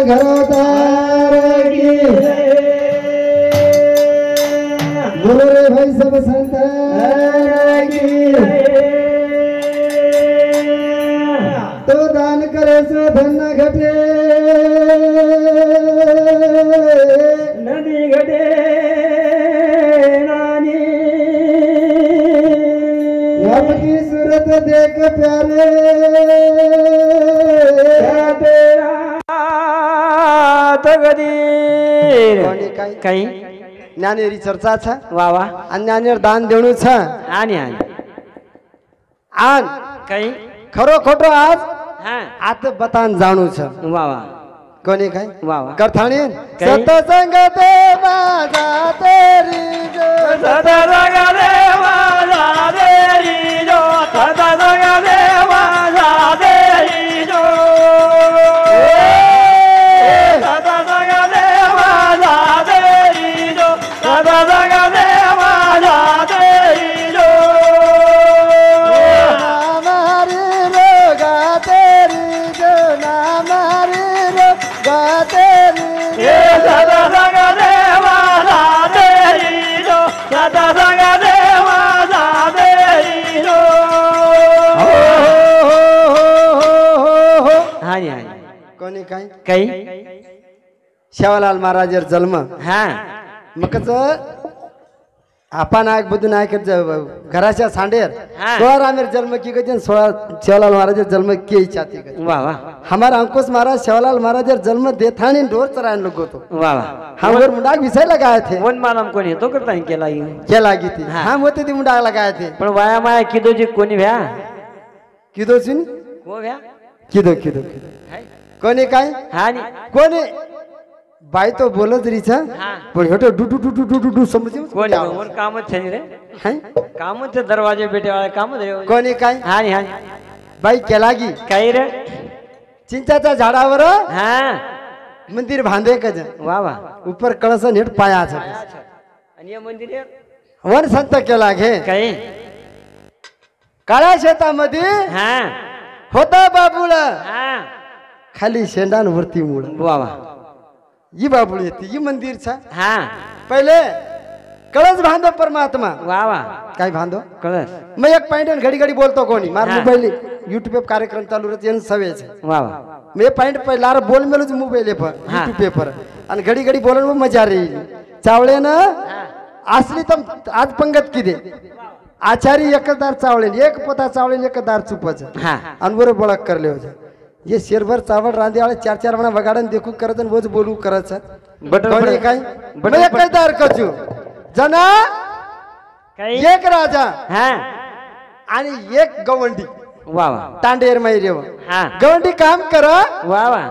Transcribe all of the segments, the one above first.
घरोतार की बोलो रे भाई सब संतान की तो दान करे सो धन न घटे नदी घटे नानी आपकी सूरत देख प्यारे तेरा तगदीर काही ज्ञानेरी चर्चा छ वा वा आणि ज्ञानेर दान देणू छ आणि आन काही खरो खोटो आज हा आत बतान जाणू छ वा वा कोणी काय वा वा करथाणी काही? सतसंग देवा तेरी जो सतसंग देवा तेरी जो सतसंग देवा तेरी जो सतसंग देवा तेरी जो सतसंग देवा तेरी जो हमारी रोगा तेरी जो हमारी रोगा तेरी सतसंग देवा तेरी जो सतसंग देवा तेरी जो हानी हानी कोणी काय काही शेवालाल महाराजर जन्म हा मकच आपण आग बदून ऐकत घराच्या सांडेर हा. 16 रामेर जन्म की गजन 16 शेवालाल महाराजर जन्म की इच्छाती गज वा वा हमारा अंकुश महाराज शेवालाल महाराजर जन्म देथानी ढोर चरायन लोग तो वा वा हमर मुंडाक विषय लगाए थे वन मालम कोणी तो करता केला क्या लागी थी हा. हम होते ती मुंडाक लगाए थे पण वाया माया किदो जी कोणी भ्या किदो सुन को भ्या किदो किदो कोणी काय हानी कोणी बाई तो बोलत री छ हा. पण हेटो डू डू डू डू डू डू डू समझे कोणी वन कामच छे रे हैं कामच दरवाजे बेटे वाले काम रे कोणी काय हानी हानी बाई केलागी काही रे चिंचाच्या झाडावर हा मंदिर बांधे कज वा वा ऊपर कळस नेट पाया छ आणि हे मंदिर वन संत केला घे काही काळ्या शेतामध्ये हा होता बाबुळ हा खाली शेंडान वरती मूळ वा वा ही बाबुळ येते ही मंदिर छ हा पहिले कळस बांधो परमात्मा वा वा काय बांधो कळस मैं एक पॉइंट घड़ी घड़ी बोलतो कोणी मार हा. मोबाईल यूट्यूब पे कार्यक्रम चालू रहते हैं सवे छे वा वा मैं पॉइंट पे लार बोल मेलो मोबाईल पर हा. यूट्यूब पे पर आणि घडी घडी बोलन में मजा रही चावळे ना असली तम आज पंगत की दे आचारी एकदार चावळे एक पोता चावळे एकदार चुपच हा अनवर बळक करले हो ये शेरभर चावल रांधे वाले 4-4 मना वगाडन देखू करत आणि बोज बोलू करत बटर कोणी काय बटर- मैं एकदार कचू जना काही एक राजा हा आणि एक गवंडी वा वा तांडेर मैरेव हा गवंडी काम कर वा वा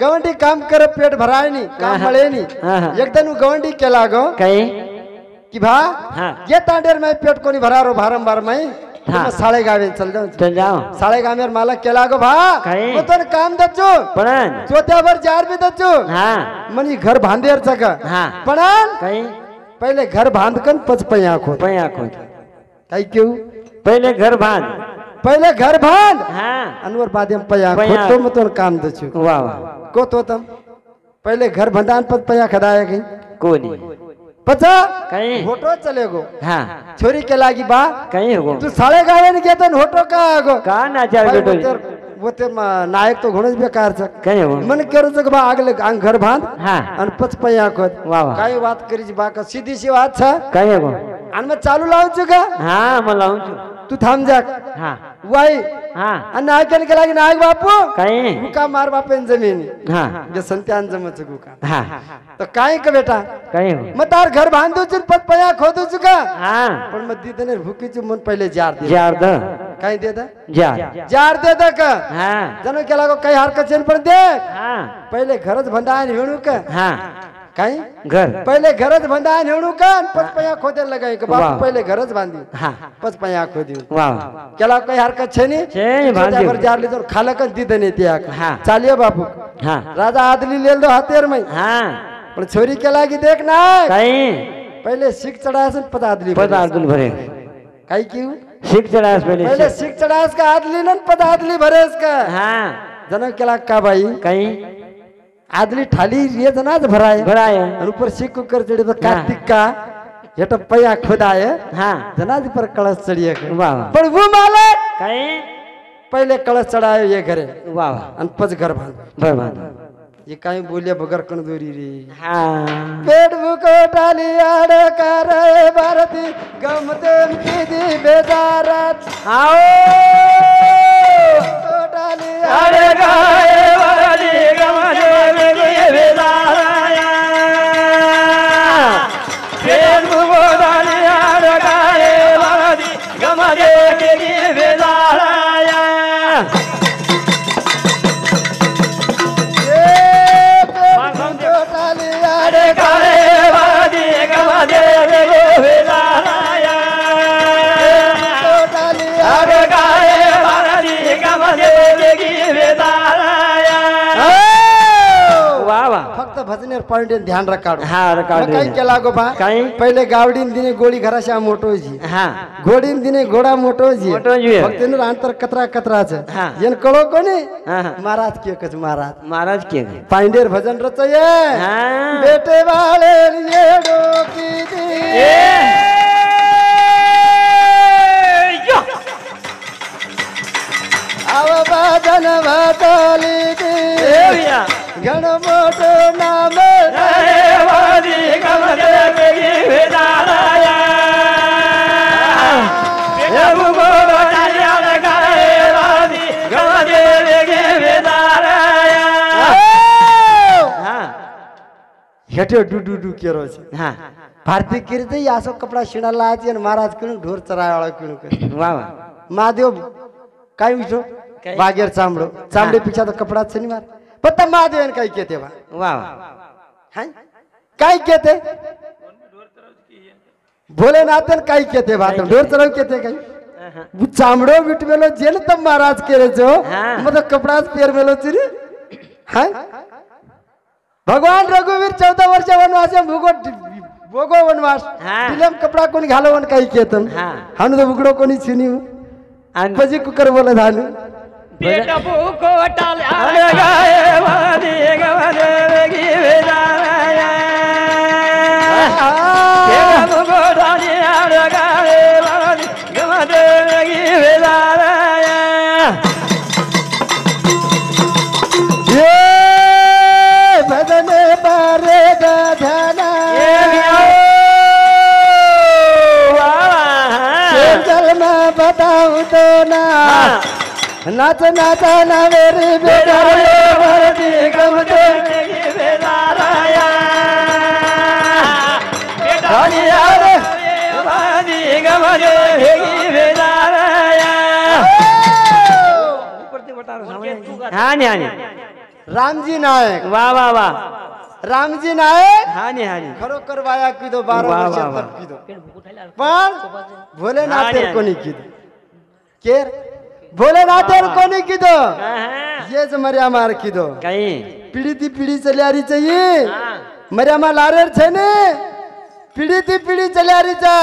गवंडी काम कर पेट भराय नी काम हा. मळे नी हा, हा. एकदम गवंडी केला गो काही की भा हा ये तांडेर में पेट कोणी भरारो भारंबार मै हा. साळे गावे चल जाऊ चल जाओ साळे गामेर मालक केला गो भा काय? तो काम दच्चो पण चोत्यावर जार भी दच्चो हा मनी घर बांधेर चक हा पण काही पहिले घर बांधकन पचपई आखो पया खोत काय केऊ पहिले घर बांध पहिले घर बांध हा अनवर बादेम पया पया. तो मतोन काम दच्चो वा वा को तो तम पहिले घर बंधान पत पया खदाया गई कोणी पचा काही होटो चले गो हा छोरी के लागी बा काही हो तू साळे गावे ने घेतो होटो का गो का नाचार भाई बेटो वो ते नायक तो घोणच बेकार छ काही हो मन करू जग बा आगले अंग घर बांध हा आणि पच पया खोत वा वा काय बात करीची बा का सीधी सी बात छ काही हो आणि मग चालू लावू का हा मला लावून तू थांब जा हा वाई हा आणि नायकन के लागी नायक बापू काही गुका मार बापेन जमीन हा जे संत्यान जमच गुका हा तो काय का बेटा काही हो मग तार घर बांधू चुन पत पया खोदू चुका हा पण मग तिथे भुकीची मन पहिले जार दे जार द काय देता जार जार देता का हा जणू केला गो काही हरकत चेन पण दे हा पहिले घरच बंदा आणि हेणू का हा काय घर पहिले घरच बंदा आणि हेणू का पच पया खोदेल लगाय का वाह. बापू पहिले घरच बांधी हा पच पया खोदी वा केला काही हरकत छे नी छे बांधी. वर जार ले खालकच दिदे ने त्या हा. चालिए बापू हा राजा आदली लेल दो हातेर मै हा पण छोरी केला की देख ना काही पहिले शिक चढायस पद आदली पद अब्दुल भरे काय की शिक चढास पहिले पहिले शिक चढायस का आदली न पद आदली भरेस का हा जना केला का बाई काही आदली ठाली ये जनाच भराय भराय आणि ऊपर सिक कुकर चढ़े तो कार्तिक का हेट पैया खुदाय हाँ जनाज पर कलश चढ़िए वाह वाह पर वो मालक काही पहले कलश चढ़ाए ये घरे वाह वाह आणि पच घर बांध बरोबर ये काही बोलिया बगर कंदोरी रे हाँ पेट भूको टाली आड़ कर भारती गमते की दी बेजारत आओ टाली अरे गाए वाली गमने में कोई बेदाराया पेट भूको डाली अरे गाए वाली गमने में कोई बेदाराया टाली आड़ अरे गाए वाली गमने में कोई बेदाराया टाली अरे गाए वाली गमने में कोई बेदाराया वाह वाह फक्त भजनेर पॉइंट ध्यान रखाडो हाँ रिकॉर्ड काही केला गो बा काही? पहिले गावडीन दिने गोळी घराशा मोठोजी हाँ घोडीन दिने घोडा मोठोजी मोठोजी आहे. फक्त इनर अंतर कतरा कतराच हाँ. येन कळो कोणी हाँ हाँ महाराज के कच महाराज महाराज के पांडेर भजन रचये हाँ बेटे वाले येडो की दी आव भजन वाटली दी घण मोठो नाम हेठे डू डू डू केरो छे हाँ भारती कीर्ती यासो कपड़ा शिणा लाची आणि महाराज किणू ढोर चरायवाळा किणू कर वाह वाह महादेव काय विषो काय? बागेर चांबडो चांबडे पिछा तो कपड़ा छे नहीं मार पत्ता महादेव काय केते बा वाह वाह हाय काय केते भोलेनाथ काय केते बा तो ढोर चराव केते काय वो चांबडो बिटवेलो जेल तब महाराज केरे जो हाँ. मतलब कपड़ा पेर मेलो चिरी हाय भगवान रघुवीर 14 वर्ष वनवास भोगो भोगो वनवास हाँ. दिलम कपड़ा कोणी घालवन काही केतन हाँ. हानु तो बुगडो कोणी छिनी आणि पजी कुकर बोला धानु पेट भूको टाल अरे गाए वाली गमने में की बेदाराया पेट भूको डाली अरे गाए वाली गमने में की बेदाराया ये भजने बारे ध्याना जल में बताऊं तो ना नाच नाचा ना मेरी बेटा भरती गमते की बेदाराया वाली गमने में की बेदाराया हाँ नी हाँ नी रामजी नायक वाह वाह वाह रामजी नायक हाँ नी हाँ नी खरोखर वाया किदो 12 वाह, वर्ष वाह, वाह. तक किदो पण भोलेनाथेर कोणी किदो केर भोलेनाथेर कोणी किदो येच मर्या मार किदो कहीं पीढ़ी ती पीढ़ी चलियारी चाहिए मर्यामा लारेर छे ने पीढ़ी ती पीढ़ी चलियारी चा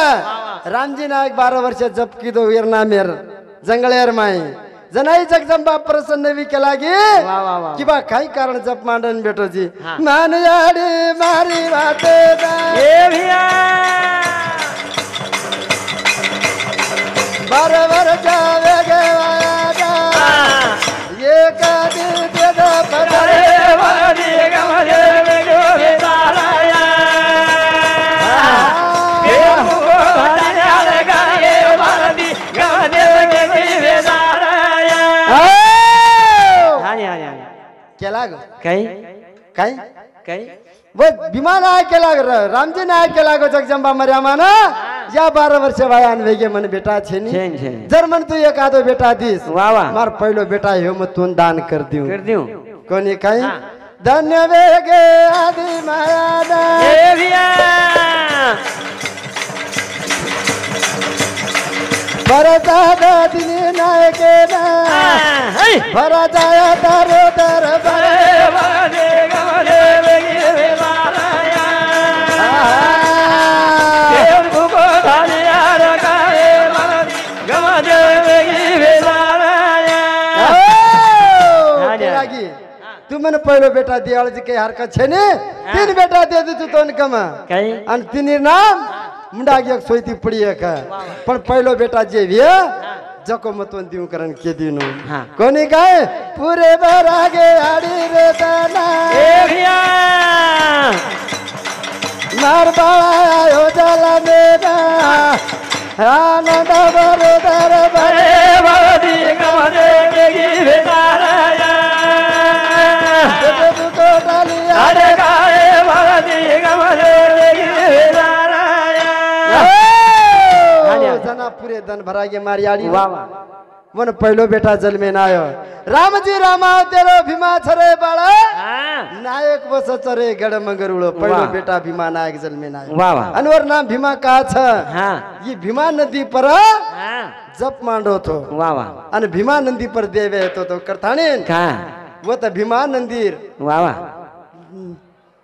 रामजी नायक 12 वर्ष जप किदो वीरना मेर जंगलेर माई जनाई जगदंबा प्रसन्न भी केला गे वाह वाह वाह कि बा काही कारण जप मांडन बेटो जी हाँ. मान याडी मारी बाते दा ये भैया बरबर जावे गे वाया ये कदी दे दा पदरे अरे वाली गमने में जो बेदाराया ये भूको डाली अरे गाए वाली गमने में की बेदाराया हाँ नी हाँ नी हाँ नी केला गो कहीं काही कहीं वो विमान आय केला रामजी नायक केला गो जगदंबा मर्यामा ना या 12 वर्ष वयान वेगे मन बेटा छेनी छेन छेन जर मन तू एखादो बेटा दिस वाह वाह मार पहिलो बेटा ह्यो मग तू दान कर दिऊ कर दूं कोणी काही हाँ. धन्य वेगे आदि माया दा ये भैया भरता दिनी नायके ना भरा जाया तारो दरबार अरे वाली गमने में की बेदाराया ये भूको डाली अरे गाए वाली गमने में की बेदाराया हाँ जी, हाँ तू मन पहिलो बेटा दियाळजी काही हरकत छे ने तीन बेटा दे तू तो कमा काही आणि तिनी नाम मुंडा एक सोयती पडी एक पण पहिलो बेटा जे व्य जको मतवन दिउ करण के दिनु कोणी काय पुरे बरागे आडी रे दाना ए भिया मार बाळा हो जाला मेरा आनंद बरोदर बरे भगती गमने के बेदाराया को डाली अरे गाए भगती गमने के बेदाराया जना पुरे धन भरागे मारी आडी वाह वाह मन पहिलो बेटा जन्मे नायो रामजी रामा तेरो भीमा छरे बाळा नायक बस चरे गड मंगरुळो पहिलो बेटा भीमा नायक जन्मे नायो वाह वाह अनवर नाम भीमा का छ हां ये भीमा नदी पर जप मांडो थो वाह वाह आणि भीमा नदी पर देवे येतो तो करताणे का वो त भीमा मंदिर वाह वाह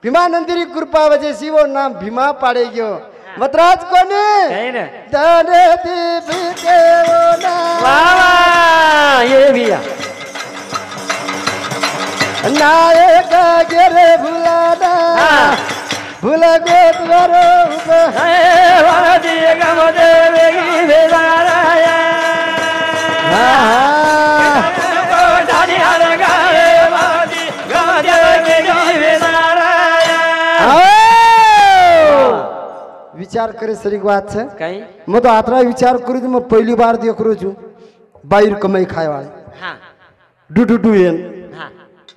भीमा नंदिरी कृपा वजे शिवो नाम भीमा पाडे गयो मतराज कोणी काही ना दाने दी बीते वो ना वाह वाह ये भिया नायक गेरे भुलाना भुला गोत वरो ए भगती गमने के बेदाराया डाली हर गाए भगती गमने के बेदाराया विचार करे सरीक बात छे काही मैं तो आतरा विचार करू मैं पहली बार देख रो छु बाहर कमाई खाए वाले हां डू येन हां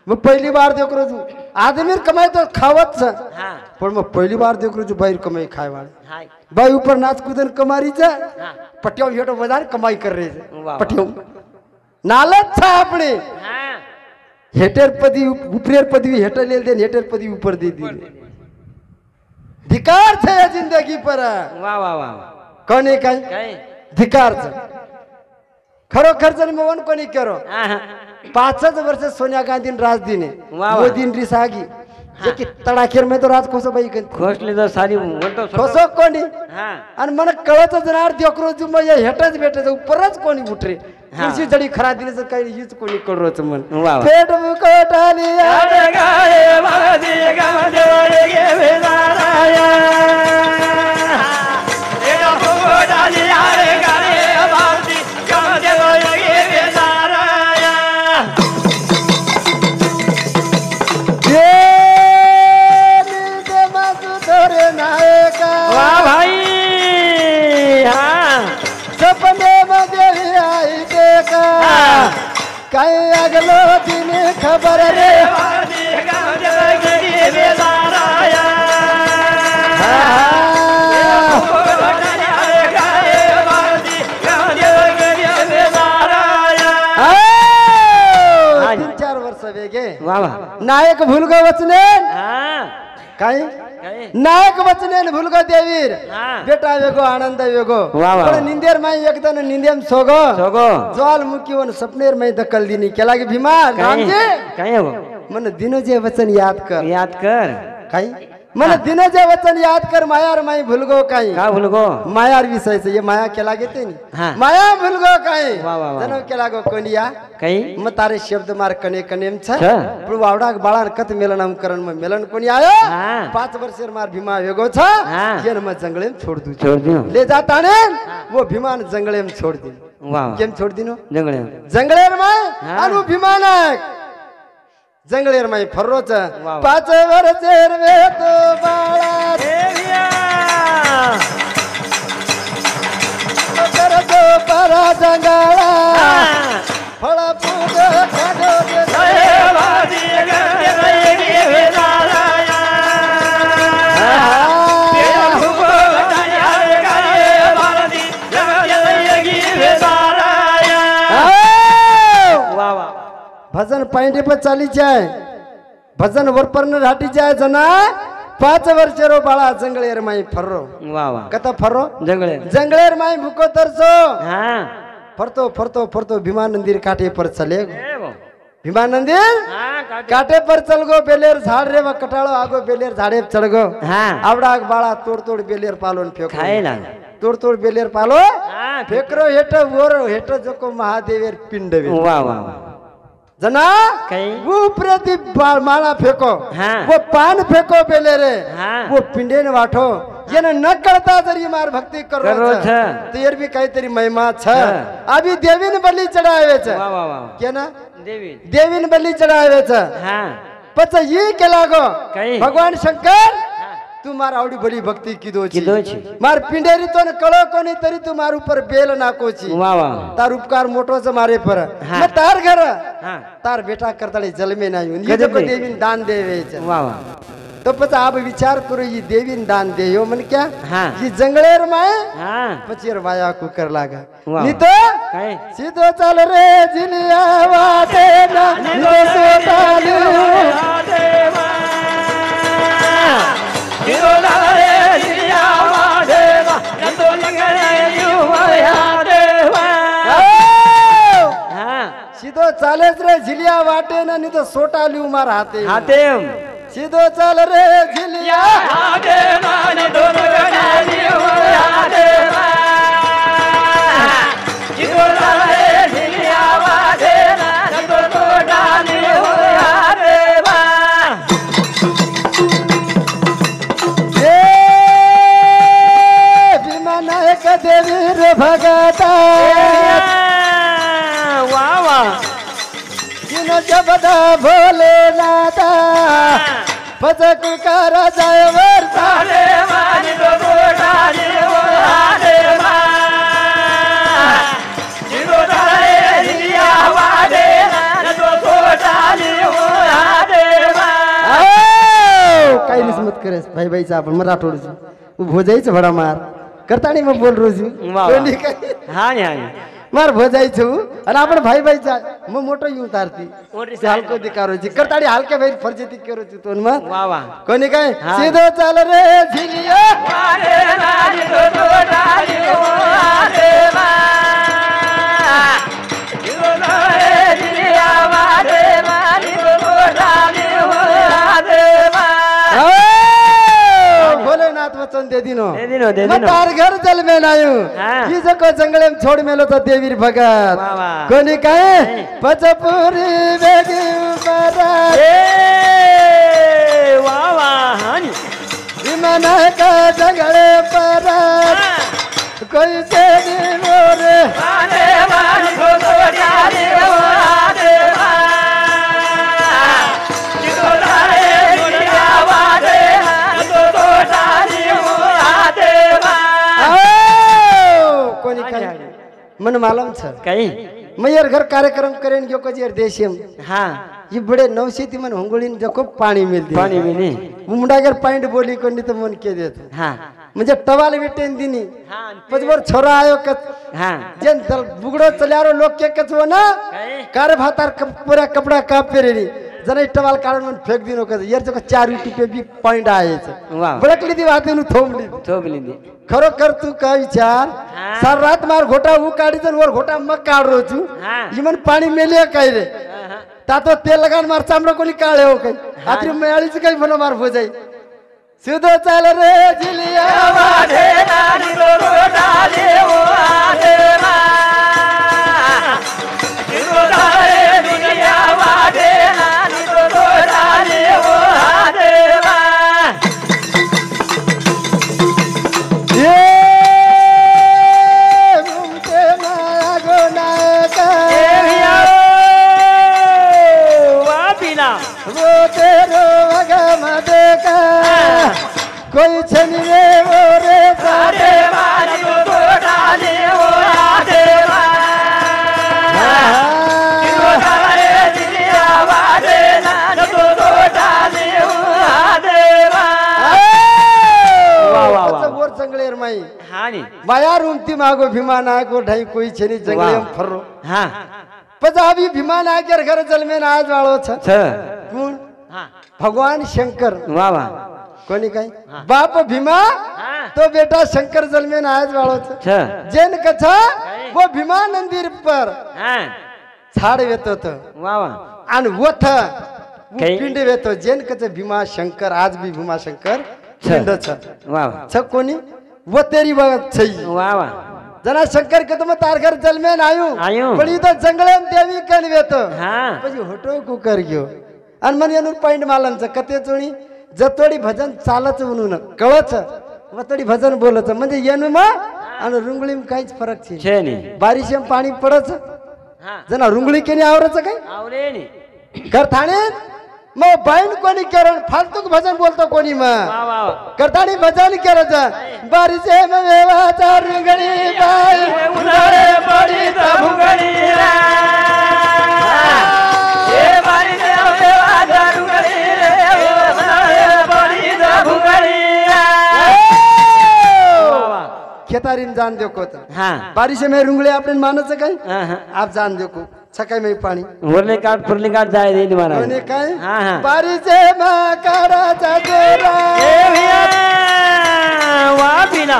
मैं पहली बार देख रो छु आदमी कमाई तो खावत छ हां पर मैं पहली बार देख रो छु बाहर कमाई खाए वाले हाय भाई ऊपर नाच कूदन कमारी छ हां पटियों हेठो बाजार कमाई कर रहे छे वाह। पटियों नालत छ अपने हां हेटर पदी ऊपरेर पदवी हेटर ले देन हेटर पदी ऊपर दे दी धिकार छे या जिंदगी पर वाह वाह वाह कोणी काय काही धिकार छ खरो खर्चन मोहन कोणी करो हां 5 वर्ष सोनिया गांधी राज दिने वाह, वो वाह। दिन रिसागी जे की तडाखेर में तो राज खोसो बाई गन खोसले तर सारी म्हणतो खोसो कोणी हां आणि मन कळत जनार देखरो जु मग हेटच भेटच उपरच कोणी उठरे कुर्सी जडी खरा दिनेच काही हीच कोणी कळरोच मन वाह, वाह। पेट मुकोटाली अरे गाए भगती गमने के बेदाराया एडा फुगो डाली अरे गाए भगती गमने के बेदाराया ये नीते मासु धरे नायका वाह भाई हां सपने में देवी आई देखा काही अगलो दिन खबर रे भगती गमने के बेदाराया फुगो डाली अरे गाए भगती गमने के बेदाराया 3-4 वर्ष वेगे वाह वाह नायक भूलगो वचने हां काही काही नायक वचने भूलगो देवीर हां बेटा वेगो आनंद वेगो वाह, वाह। पण निंदेर माई एकदम निंदेम सोगो सोगो ज्वाल मुखीवन सपनेर माई दखल दिनी केला की भीमा रामजी काय हो मन दिनो जे वचन याद कर याद कर काही मन दिनो जे वचन याद कर मायार माई भूलगो काही का भूलगो मायार विषय से ये माया केला घेते नी हाँ। माया भूलगो काही वाह, वाह, वाह। जनो केला गो कोनिया काही म तारे शब्द मार कने कनेम छ छ। पण वावडा बाळार कत मेलनम करण म मेलन कोनी आयो हाँ। 5 वर्षेर मार भीमा वेगो छ हाँ। केन म जंगले में छोड़ दू छोड़ दियो ले जाता ने वो भीमान जंगले में छोड़ दी वाह केम छोड़ दिनो जंगले जंगलेर माय हाँ। अनु भीमानक जंगलेर माय फर्रो छ वाह। 5 वर्षेर वे तो बाळा देविया कर दो परा जंगला हां फळ पूज खाडो दे ए भाती गमने के बेदाराया तेरा फुगो डाली अरे गाए भगती गमने के बेदाराया वाह वाह भजन पाइंडे पर चाली जाए भजन वरपर न राटी जाए जना 5 वर्षेरो बाळा जंगलेर माई फर्रो वाह वाह कथा फर्रो जंगले जंगलेर माई भूको तरसो हां फरतो फरतो फरतो भीमा मंदिर काटे पर चले ए वो भीमा मंदिर हां काटे पर चल गो बेलेर झाड रे व कटाळो आगो बेलेर झाडे चढ गो हां आवडा बाळा तोड तोड बेलेर पालोन फेक खायला तोड तोड बेलेर पालो हां फेकरो हेट वर हेट जको महादेवेर पिंड वे वाह वाह जना काही? वो प्रति माला फेको हाँ। वो पान फेको पेले रे हाँ। वो पिंडे ने वाठो ये न कळता जरी मार भक्ती करो करो छ। तो यार भी काहीतरी महिमा छ हाँ। अभी देवीन बलि चढावे छ वा वा वा के ना देवी देवीन बलि चढावे छ हा पछ ये केला गो काही? भगवान शंकर तू मार आवडी बडी भक्ती कीधो कीधो छी। मार पिंडेरी तो न कळो कोणी तरी तू मार ऊपर बेल नाको छी वा वा तार उपकार मोटो छ मारे पर हाँ। मैं तार घर हा तार बेटा करताळे जलमे नाही ये गजब जको रे। देवीन दान देवे छ वा वा तो पछ आप विचार करो ये देवीन दान देयो मन क्या हाँ। ये जंगलेर माय हा पचीर माया को कर लागा वाह। नी तो काही? सीधो चल रे जिलिया वाटे ना नी तो सोतालू देवा हिरोला रे जियावा देवा नंदो लगरे युवया देवा हा सीधो चालेच रे झिलिया वाटे ना नी तो सोटालू मार हाते हाते सीधो चल रे झिलिया देवा नंदो लगरे युवया देवा हिरोला रे जियावा देवा नंदो लगरे युवया देवा ए भीमा नायक देवी रे भगता वा वा जिन जबदा भोले नाथा फजक कर जाय वर्षा देवा नितो गोडाले ओला देवा जिरो दारे दिया वा देवा नितो गोडाले ओला देवा काही निस्मत करेस भाई भाईचा आपण मराठोड भोजाईच भडा मार करताणी मग बोल रोजू वा कोणी काय हा या मार भोजाईछु आणि आपण भाई भाईचा मग मोठो येऊन तारती मोठी ते हलको दिकारोची करताणी हलके भाई फरजेती करोची तो मग वा वा कोणी काय हा. सीधो चाल रे झिलिया वा देवा नितो गोडाले ओला देवा जिरो दारे दिया वा देवा नितो गोडाले ओला देवा भोलेनाथ वचन दे दिनो दे दिनो, दे मैं दिनो। तार घर जल में नायू हाँ। ये जको जंगले में छोड़ मेलो तो देवीर भगत वाह, वाह। कोनी कहे पचपुरी बेगी ऊपर ए वा वा हानी विमान का जंगले पर कोई से मोरे आने वाली को गोडाले ओला देवा जिरो दारे दिया वा देवा नितो गोडाले ओला देवा कोनी कहे मन मालूम छ काही मैयर घर कार्यक्रम करेन गयो कजियर देशम हा ये बड़े नवशेती मन होंगोळीन जको पाणी मिलती पाणी बिनी मुंडागर पॉइंट बोली कोणी तर मन के देत हा म्हणजे टवाल विटेन दिनी हा पचवर छोरा आयो कच हा जेन दल बुगडो चल्यारो लोक के कच हो ना काही कार भातार पूरा कपड़ा काप पेरेनी जने टवाल काढून मन फेक दिनो कच यार जको 4 यूटी पे भी पॉइंट आयेच वाह बळकली दी वाते नु थोमली थोबली दी खरो कर तू का विचार हाँ। सार रात मार घोटा उ काढी जन वर घोटा मग काढ रो छु हा इमन पाणी मेले काय रे तातो तेल लगान मार चामडो कोली काळे हो काही आत्री मयाळीच काही म्हणा मार भोजाई सीधो चाल रे झिलिया वा देवा नितो गोडाले ओला देवा जिरो दारे दिया वा देवा नितो गोडाले ओला देवा ये मुमते माया गो नायका वा पिला वो तेरो वगम देखा कोई छनी रे वो रे सारे देवा नितो गोडाले ओला देवा जिरो दारे दिया वा देवा नितो गोडाले ओला देवा वाह, वाह, वाह। वर जंगलेर माई हानी माया रूमती मागो भीमा नायक वो ढाई कोई छनी जंगले वाह। में फर्रो हा पजाबी भीमा नायक घर जल में आज वाळो छ छ कोण हा भगवान शंकर वा वा कोणी काय बाप भीमा हा तो बेटा शंकर जल में आज वाळो छ छ जेन कथा वो भीमा मंदिर पर हा झाड येतो तो वा वा आणि वथ काही? पिंड येतो जेन कच भीमा शंकर आज भी भीमा शंकर पिंड छ वा वा छ कोणी व तेरी वगत छई वा वा जना शंकर के तुम तार घर जल में आयु आयु. बड़ी तो जंगले में देवी कनवे तो हा પછી હોટો કુકર ગયો અને મને એનું પોઈન્ટ માલમ છે કતે ચોણી જતોડી ભજન ચાલે છે ઉનું ન કળો છે વતડી ભજન બોલે છે म्हणजे એનું માં અને રૂંગળી માં કાઈ જ ફરક છે છે ની બારિશ માં પાણી પડે છે હા जना રૂંગળી કેની આવરે છે કઈ આવરે ની કરતાણી મો બાઈન કોની કરણ फालतू भजन बोलतो कोणी માં વાહ વાહ કરતાણી ભજન કરે છે બારિશ માં વેવા ચાર રૂંગળી બાઈ ઉનાળે પડી તો ભૂંગળી રે એ મારી દેવા દારૂગળી રે ઉનાળે પડી તો ભૂંગળી રે વાહ વાહ खेतारी जान दो को હા बारिश में रूंगळे आपण मानच काय હા હા आप जान दो को सकाळी में पाणी वरले काट पुरले काट जाय दे नी महाराज कोणी काय हा हा बारिश में कराचा जोरा ए भैया वाह बिना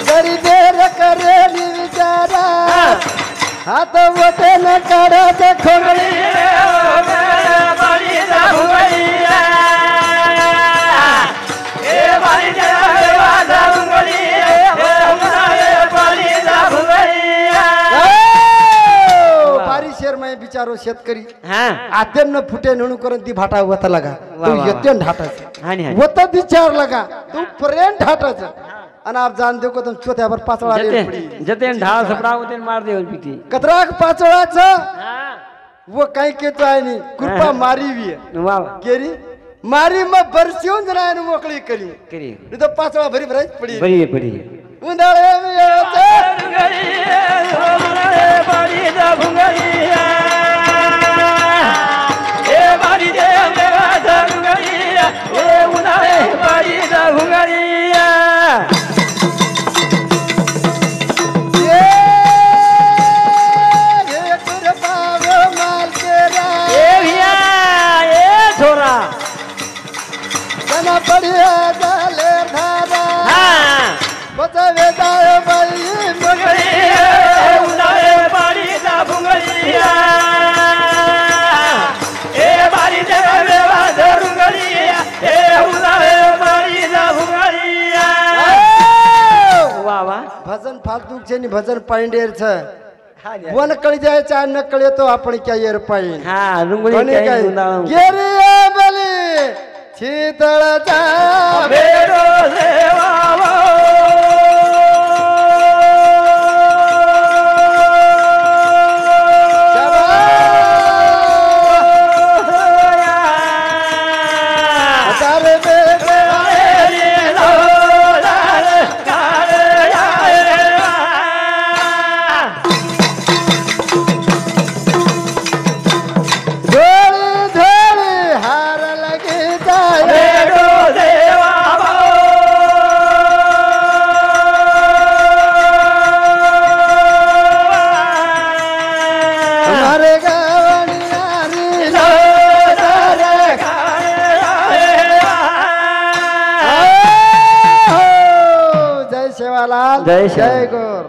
जरी देर करे नी विचारा हात वटे न कराच खोगळी बड़ी दा भूंगળી ए बड़ी देवा दारूगળી उनाळे पडी तो भूंगળી बारिश में बिचारो शेतकरी हा आद्यन न फुटे नणू करून ती भाटा वत लगा वा, तू वा. यत्यन ढाटाच हानी हानी वत विचार लगा तू प्रेम ढाटाच आणि आप जान दो को तुम चोत्यावर पाचोळा जते पडी जते ढाल सपड़ा होते मार दे पीती कतराक पाचोळाच हा वो काही केतो आहे नी कृपा मारी वी वाह केरी मारी मग बरसिवून जणांनी मोकळी करी करी नाही तर पाचोळा भरी भरायच पडी बड़ी बड़ी उन्हाळे में येते. बड़ी दा भूंगળી ए बड़ी देवा दारूगળી ए उनाळे पडी तो भूंगળી ये कृपा वो माल तेरा ए भैया ए छोरा जना पडिया जाले धारा हाँ बचावे जाय बाई भूंगળી उनाळे पडी तो भूंगળી ए बड़ी देवा दारूगળી ए उनाळे पडी तो भूंगળી वाह वाह भजन फालतू છે ની ભજન પાయింડેર છે વન કળી જાય ચા ન કળે તો આપણે ક્યાં યર પાઈન हाँ रुंगली કોની कहीं કઈ गुंदाळूं गेरिया बली शीतळ चा मेरो देवा तारे बेबे धोळी धोळी हार लगी जाय हमारे गावनी नारी जय सेवालाल जय सेवा. जय गौर